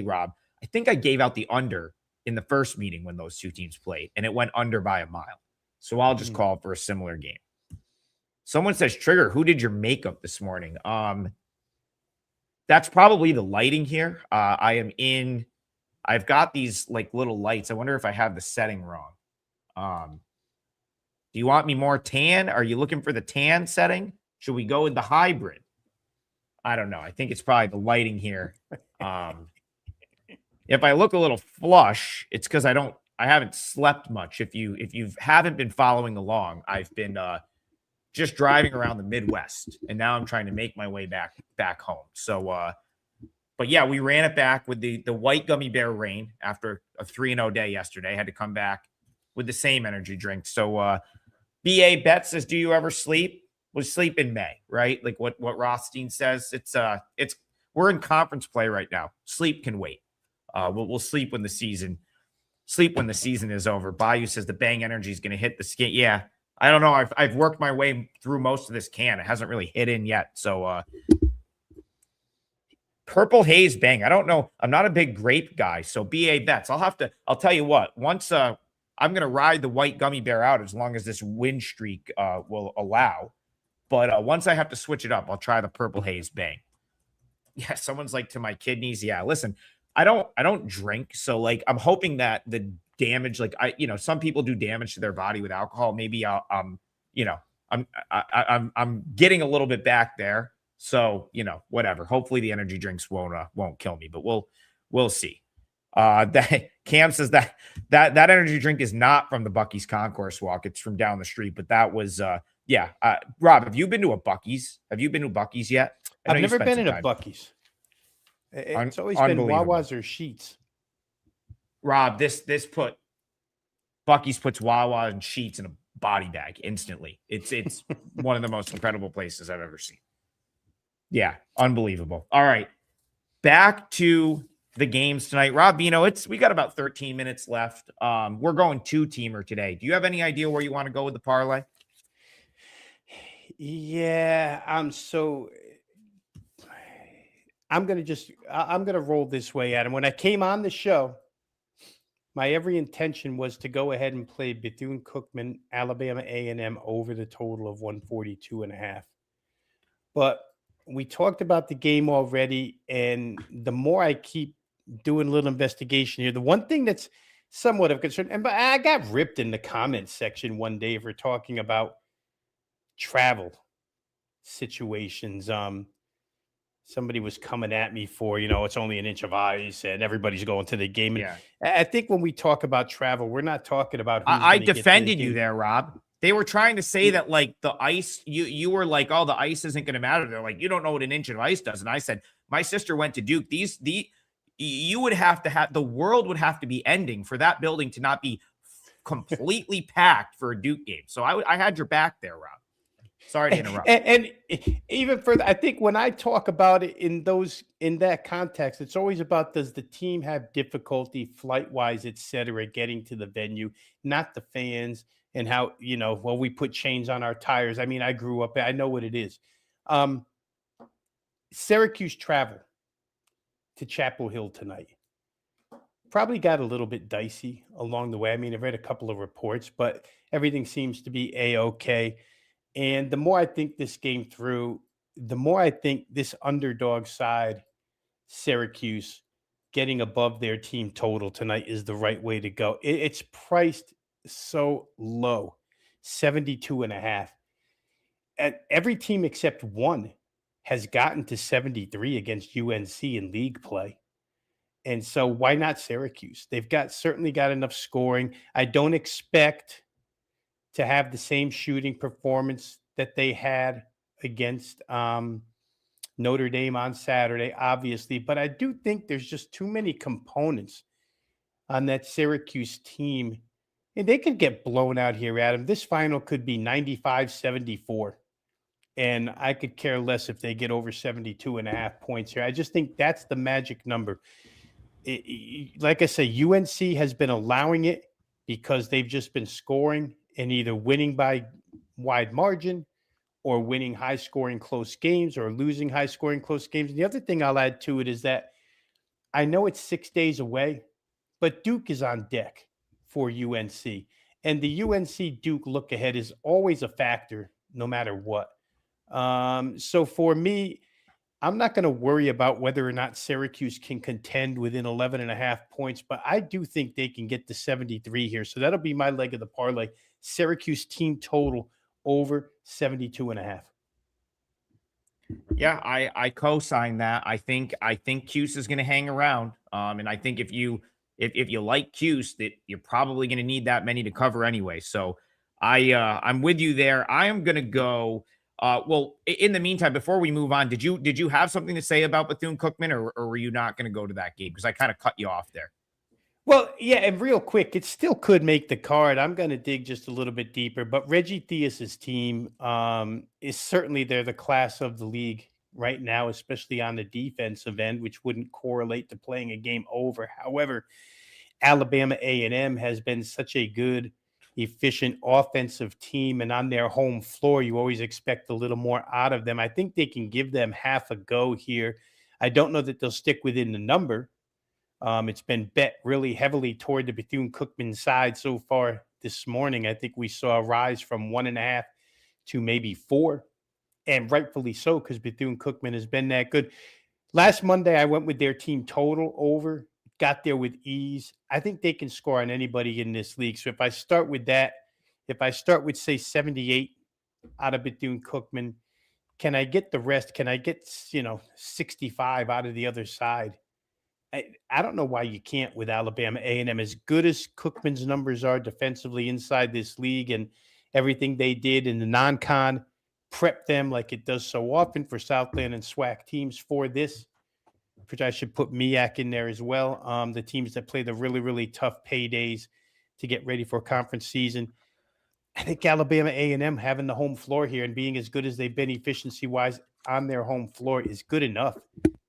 Rob, I think I gave out the under in the first meeting when those two teams played, and it went under by a mile. So I'll just call for a similar game. Someone says, Trigger, who did your makeup this morning? That's probably the lighting here. I've got these like little lights. I wonder if I have the setting wrong. Do you want me more tan? Are you looking for the tan setting? Should we go with the hybrid? I don't know. I think it's probably the lighting here. If I look a little flush, it's because I haven't slept much. If you haven't been following along, I've been just driving around the Midwest, and now I'm trying to make my way back home. So but yeah, we ran it back with the white gummy bear rain after a 3-0 day yesterday. Had to come back with the same energy drink. So BA Bet says, do you ever sleep? We'll sleep in May, right? Like what Rothstein says. It's we're in conference play right now. Sleep can wait. We'll sleep when the season is over. Bayou says the Bang energy is going to hit the skin. Yeah, I don't know. I've worked my way through most of this can. It hasn't really hit in yet. So Purple Haze Bang. I don't know. I'm not a big grape guy. So BA Bets. I'll tell you what. Once I'm going to ride the white gummy bear out as long as this win streak will allow. But once I have to switch it up, I'll try the Purple Haze Bang. Yeah, someone's like, to my kidneys. Yeah, listen, I don't drink. So like, I'm hoping that the damage, like some people do damage to their body with alcohol. Maybe I'm getting a little bit back there. So, whatever. Hopefully the energy drinks won't kill me, but we'll see. That Cam says that energy drink is not from the Buc-ee's Concourse Walk. It's from down the street, but that was, yeah. Rob, have you been to a Buc-ee's? Have you been to Buc-ee's yet? I've never been in a Buc-ee's. It's always been Wawa's or Sheetz. Rob, this Buc-ee's puts Wawa and Sheetz in a body bag instantly. It's one of the most incredible places I've ever seen. Yeah, unbelievable. All right, back to the games tonight. Rob, we got about 13 minutes left. We're going 2-teamer today. Do you have any idea where you want to go with the parlay? Yeah, I'm going to roll this way, Adam. When I came on the show, my every intention was to go ahead and play Bethune Cookman, Alabama A&M over the total of 142.5. But we talked about the game already, and the more I keep doing a little investigation here, the one thing that's somewhat of concern, but I got ripped in the comments section one day for talking about travel situations. Somebody was coming at me for, it's only an inch of ice and everybody's going to the game. And yeah. I think when we talk about travel, we're not talking about I defended you there, Rob. They were trying to say that like the ice, you were like, oh, the ice isn't going to matter. They're like, you don't know what an inch of ice does. And I said, my sister went to Duke. You would have to have, the world would have to be ending for that building to not be completely packed for a Duke game. So I had your back there, Rob. Sorry to interrupt. And even further, I think when I talk about it in that context, it's always about, does the team have difficulty flight-wise, et cetera, getting to the venue, not the fans, and how, we put chains on our tires. I mean, I grew up, I know what it is. Syracuse travel to Chapel Hill tonight probably got a little bit dicey along the way. I mean, I've read a couple of reports, but everything seems to be A-okay. And the more I think this game through, the more I think this underdog side, Syracuse, getting above their team total tonight is the right way to go. It's priced so low, 72.5. And every team except one has gotten to 73 against UNC in league play. And so why not Syracuse? They've certainly got enough scoring. I don't expect to have the same shooting performance that they had against Notre Dame on Saturday, obviously. But I do think there's just too many components on that Syracuse team. And they could get blown out here, Adam. This final could be 95-74. And I could care less if they get over 72.5 points here. I just think that's the magic number. Like I say, UNC has been allowing it because they've just been scoring and either winning by wide margin or winning high-scoring close games or losing high-scoring close games. And the other thing I'll add to it is that I know it's 6 days away, but Duke is on deck for UNC. And the UNC-Duke look-ahead is always a factor no matter what. So for me, I'm not going to worry about whether or not Syracuse can contend within 11 and a half points, but I do think they can get to 73 here. So that'll be my leg of the parlay. Syracuse team total over 72 and a half. Yeah, I co-sign that. I think Cuse is going to hang around. And I think if you like Cuse, that you're probably going to need that many to cover anyway. So I'm with you there. I am going to go. Well, in the meantime, before we move on, did you have something to say about Bethune Cookman, or were you not going to go to that game because I kind of cut you off there? Well, yeah, and real quick, it still could make the card. I'm going to dig just a little bit deeper, but Reggie Theus's team is certainly they're the class of the league right now, especially on the defensive end, which wouldn't correlate to playing a game over. However, Alabama A&M has been such a good, efficient offensive team, and on their home floor, you always expect a little more out of them. I think they can give them half a go here. I don't know that they'll stick within the number. It's been bet really heavily toward the Bethune-Cookman side so far this morning. I think we saw a rise from 1.5 to maybe 4, and rightfully so because Bethune-Cookman has been that good. Last Monday, I went with their team total over, got there with ease. I think they can score on anybody in this league. So if I start with that, if I start with, say, 78 out of Bethune-Cookman, can I get the rest? Can I get, 65 out of the other side? I don't know why you can't with Alabama A&M. As good as Cookman's numbers are defensively inside this league and everything they did in the non-con, prep them like it does so often for Southland and SWAC teams for this, which I should put MEAC in there as well. The teams that play the really, really tough paydays to get ready for conference season. I think Alabama A&M having the home floor here and being as good as they've been efficiency-wise on their home floor is good enough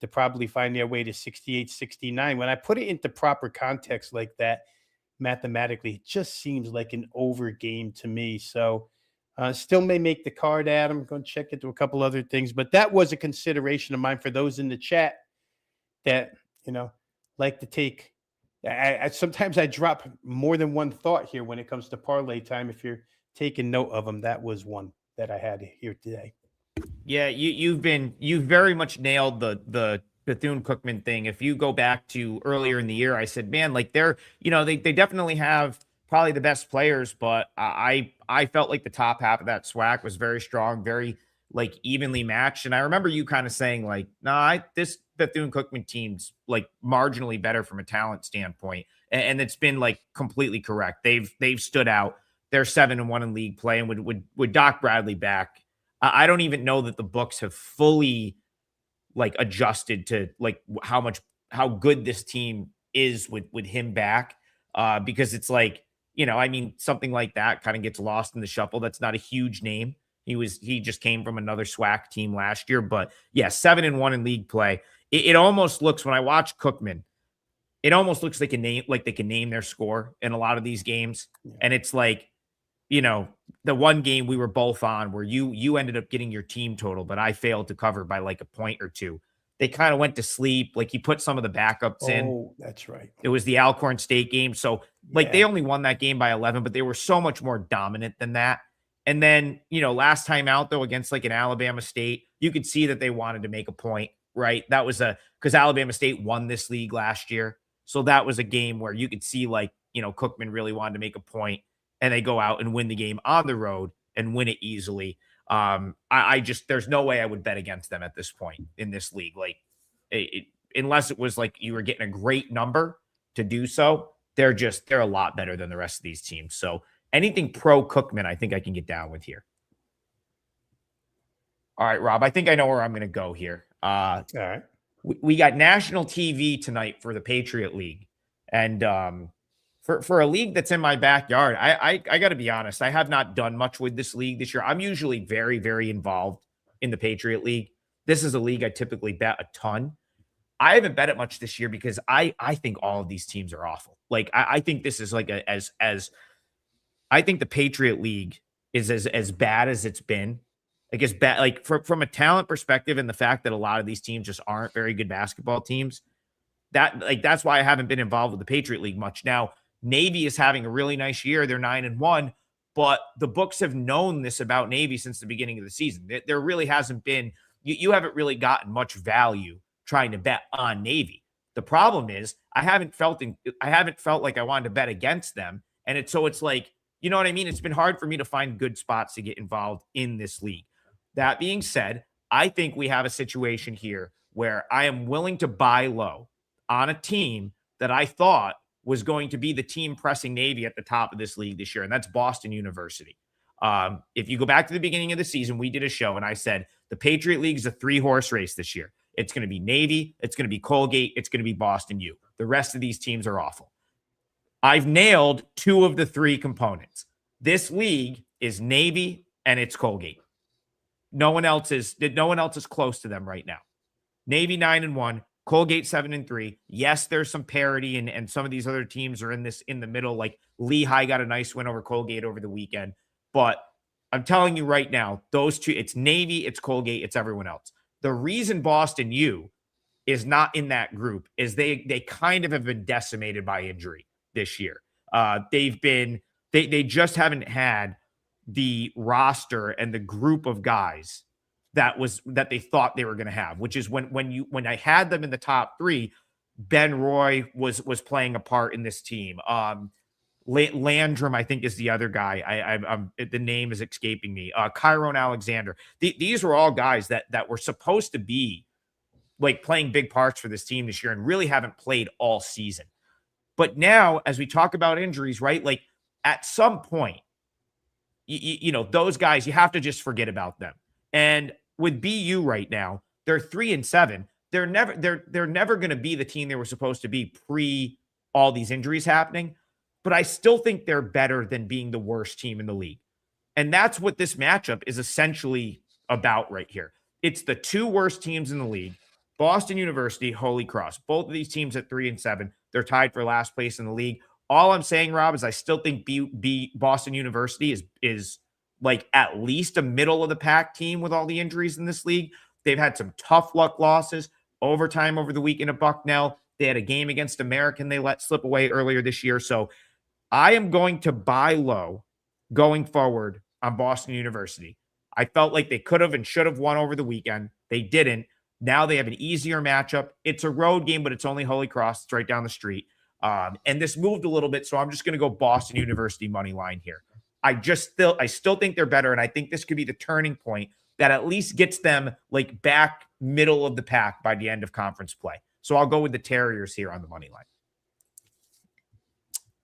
to probably find their way to 68, 69. When I put it into proper context like that, mathematically, it just seems like an over game to me. So still may make the card, Adam. I'm going to check into a couple other things, but that was a consideration of mine for those in the chat that, like to take. I sometimes I drop more than one thought here when it comes to parlay time. If you're taking note of them, that was one that I had here today. Yeah, you've very much nailed the Bethune Cookman thing. If you go back to earlier in the year, I said, man, like they definitely have probably the best players, but I felt like the top half of that SWAC was very strong, very like evenly matched. And I remember you kind of saying like, nah, this Bethune Cookman team's like marginally better from a talent standpoint. And it's been like completely correct. They've stood out. They're 7-1 in league play, and with Doc Bradley back, I don't even know that the books have fully like adjusted to like how good this team is with him back. Because it's like, something like that kind of gets lost in the shuffle. That's not a huge name. He just came from another SWAC team last year, but yeah, 7-1 in league play. It almost looks, when I watch Cookman, it almost looks like they can name their score in a lot of these games. Yeah. And it's like, the one game we were both on where you ended up getting your team total, but I failed to cover by like a point or two. They kind of went to sleep. Like he put some of the backups in. Oh, that's right. It was the Alcorn State game. So like they only won that game by 11, but they were so much more dominant than that. And then, last time out though, against like an Alabama State, you could see that they wanted to make a point, right? That was because Alabama State won this league last year. So that was a game where you could see like, Cookman really wanted to make a point, and they go out and win the game on the road and win it easily. I just, there's no way I would bet against them at this point in this league. Like unless it was like you were getting a great number to do so, they're a lot better than the rest of these teams. So anything pro Cookman, I think I can get down with here. All right, Rob, I think I know where I'm going to go here. All right. We got national TV tonight for the Patriot League. And for a league that's in my backyard, I got to be honest, I have not done much with this league this year. I'm usually very, very involved in the Patriot League. This is a league I typically bet a ton. I haven't bet it much this year because I think all of these teams are awful. Like I think this is like I think the Patriot League is as bad as it's been. Like as bad, like from a talent perspective, and the fact that a lot of these teams just aren't very good basketball teams. That's why I haven't been involved with the Patriot League much. Now, Navy is having a really nice year. They're 9-1, but the books have known this about Navy since the beginning of the season. There really hasn't been you haven't really gotten much value trying to bet on Navy. The problem is I haven't felt like I wanted to bet against them. And it's like, you know what I mean? It's been hard for me to find good spots to get involved in this league. That being said, I think we have a situation here where I am willing to buy low on a team that I thought was going to be the team pressing Navy at the top of this league this year, and that's Boston University. If you go back to the beginning of the season, we did a show, and I said the Patriot League is a 3-horse race this year. It's going to be Navy, it's going to be Colgate, it's going to be Boston U. The rest of these teams are awful. I've nailed 2 of the 3 components. This league is Navy and it's Colgate. No one else is close to them right now. Navy 9-1, Colgate 7-3. Yes, there's some parity, and some of these other teams are in the middle. Like Lehigh got a nice win over Colgate over the weekend. But I'm telling you right now, those 2, it's Navy, it's Colgate, it's everyone else. The reason Boston U is not in that group is they kind of have been decimated by injury this year. They just haven't had the roster and the group of guys that they thought they were going to have, which is when I had them in the top 3, Ben Roy was playing a part in this team. Landrum, I think, is the other guy. I'm the name is escaping me. Chiron Alexander. These were all guys that were supposed to be like playing big parts for this team this year and really haven't played all season. But now, as we talk about injuries, right? Like at some point, you know, those guys, you have to just forget about them. And with BU right now, they're 3-7. They're never going to be the team they were supposed to be pre all these injuries happening. But I still think they're better than being the worst team in the league. And that's what this matchup is essentially about right here. It's the 2 worst teams in the league, Boston University, Holy Cross. Both of these teams at 3-7. They're tied for last place in the league. All I'm saying, Rob, is I still think Boston University is like at least a middle of the pack team with all the injuries in this league. They've had some tough luck losses, overtime over the weekend at Bucknell. They had a game against American they let slip away earlier this year. So I am going to buy low going forward on Boston University. I felt like they could have and should have won over the weekend. They didn't. Now they have an easier matchup. It's a road game, but it's only Holy Cross. It's right down the street. And this moved a little bit, so I'm just going to go Boston University money line here. I still think they're better, and I think this could be the turning point that at least gets them like back middle of the pack by the end of conference play. So I'll go with the Terriers here on the money line.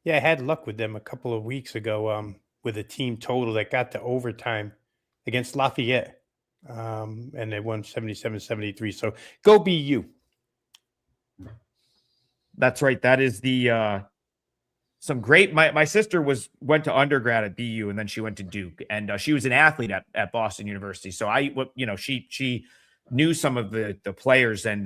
Yeah, I had luck with them a couple of weeks ago with a team total that got to overtime against Lafayette, and they won 77-73. So go BU. That's right. That is the some great. My sister went to undergrad at BU and then she went to Duke, and she was an athlete at Boston University. So she knew some of the players, and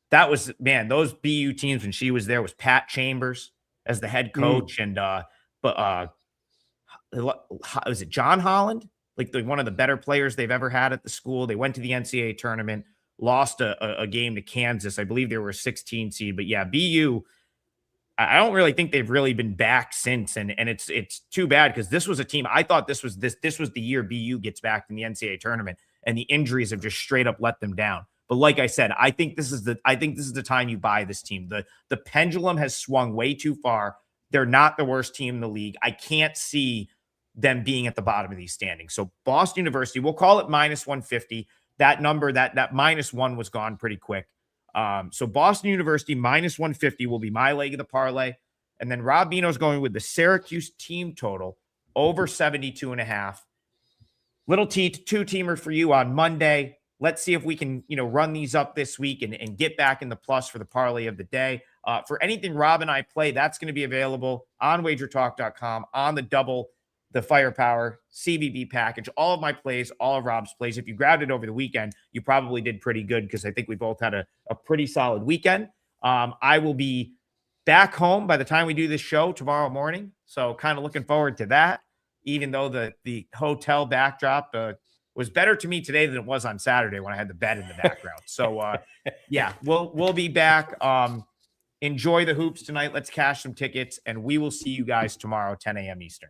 that was, man, those BU teams when she was there was Pat Chambers as the head coach, and was it John Holland? Like one of the better players they've ever had at the school. They went to the NCAA tournament, lost a game to Kansas. I believe they were a 16 seed. But yeah, BU, I don't really think they've really been back since. And it's too bad because this was a team. I thought this was the year BU gets back in the NCAA tournament, and the injuries have just straight up let them down. But like I said, I think this is the time you buy this team. The pendulum has swung way too far. They're not the worst team in the league. I can't see them being at the bottom of these standings. So Boston University, we'll call it -150. That number, that -1 was gone pretty quick. So Boston University -150 will be my leg of the parlay. And then Rob Bino's going with the Syracuse team total over 72.5. Little two-teamer for you on Monday. Let's see if we can, run these up this week and get back in the plus for the parlay of the day. For anything Rob and I play, that's going to be available on WagerTalk.com on the Firepower CBB package. All of my plays, all of Rob's plays. If you grabbed it over the weekend, you probably did pretty good because I think we both had a pretty solid weekend. I will be back home by the time we do this show tomorrow morning. So kind of looking forward to that, even though the hotel backdrop was better to me today than it was on Saturday when I had the bed in the background. So yeah, we'll be back. Enjoy the hoops tonight. Let's cash some tickets, and we will see you guys tomorrow, 10 a.m. Eastern.